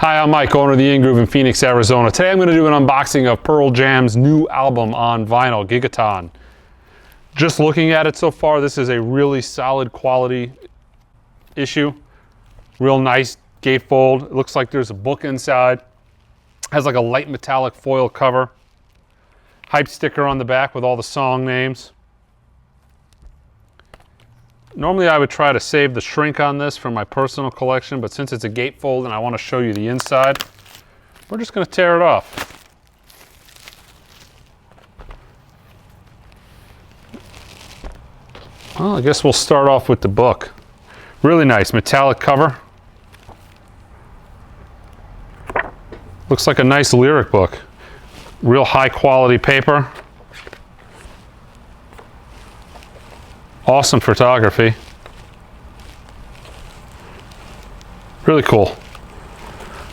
Hi, I'm Mike, owner of the In Groove in Phoenix, Arizona. Today I'm going to do an unboxing of Pearl Jam's new album on vinyl, Gigaton. Just looking at it so far, this is a really solid quality issue. Real nice gatefold. It looks like there's a book inside. Has like a light metallic foil cover. Hype sticker on the back with all the song names. Normally I would try to save the shrink on this for my personal collection, but since it's a gatefold and I want to show you the inside, we're just going to tear it off. Well, I guess we'll start off with the book. Really nice metallic cover. Looks like a nice lyric book. Real high quality paper. Awesome photography. Really cool.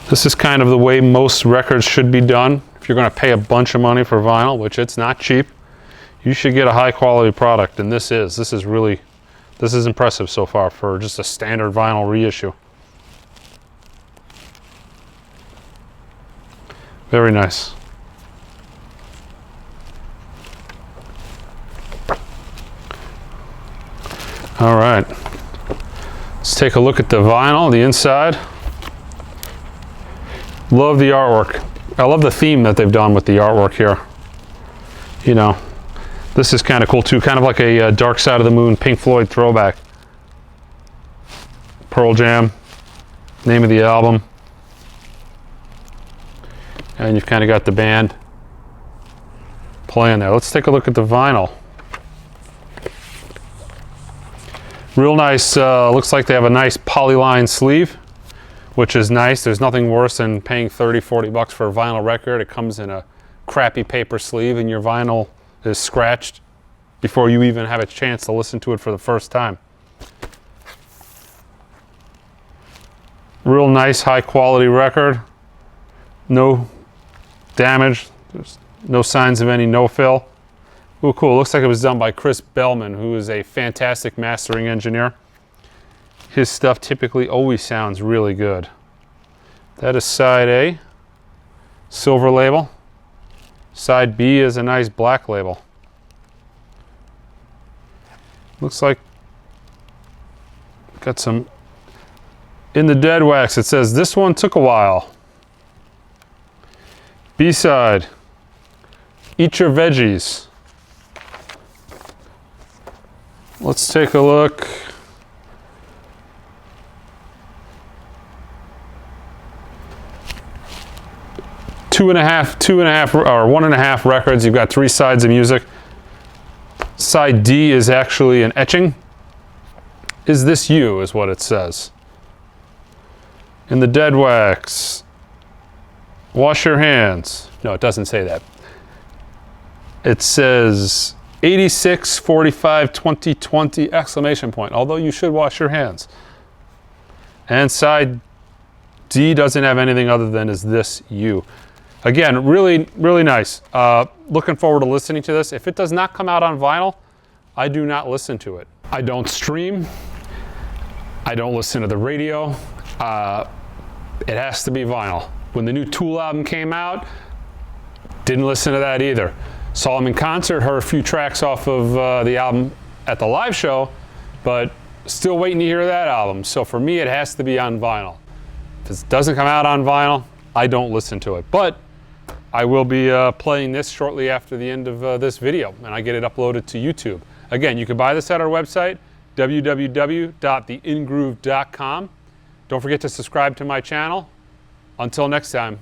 This is kind of the way most records should be done. If you're going to pay a bunch of money for vinyl, which it's not cheap, you should get a high quality product, and this is impressive so far for just a standard vinyl reissue. Very nice. All right, let's take a look at the vinyl, the inside. Love the artwork. I love the theme that they've done with the artwork here. You know, this is kind of cool too, kind of like a Dark Side of the Moon, Pink Floyd throwback. Pearl Jam, name of the album. And you've kind of got the band playing there. Let's take a look at the vinyl. Real nice, looks like they have a nice polyline sleeve, which is nice. There's nothing worse than paying 30, 40 bucks for a vinyl record. It comes in a crappy paper sleeve and your vinyl is scratched before you even have a chance to listen to it for the first time. Real nice, high quality record. No damage. There's no signs of any no-fill. Ooh, cool. Looks like it was done by Chris Bellman, who is a fantastic mastering engineer. His stuff typically always sounds really good. That is side A, silver label. Side B is a nice black label. Looks like got some in the dead wax. It says this one took a while. B side, eat your veggies. Let's take a look. Two and a half, or 1.5 records. You've got 3 sides of music. Side D is actually an etching. Is this you, is what it says. In the dead wax, wash your hands. No, it doesn't say that. It says 86 45 2020 exclamation point, although you should wash your hands. And side D doesn't have anything other than is this you. Again, really nice. Looking forward to listening to this. If it does not come out on vinyl, I do not listen to it. I don't stream. I don't listen to the radio. It has to be vinyl. When the new Tool album came out, didn't listen to that either. Saw him in concert, heard a few tracks off of the album at the live show, but still waiting to hear that album. So for me, it has to be on vinyl. If it doesn't come out on vinyl, I don't listen to it. But I will be playing this shortly after the end of this video, and I get it uploaded to YouTube. Again, you can buy this at our website, www.theingroove.com. Don't forget to subscribe to my channel. Until next time,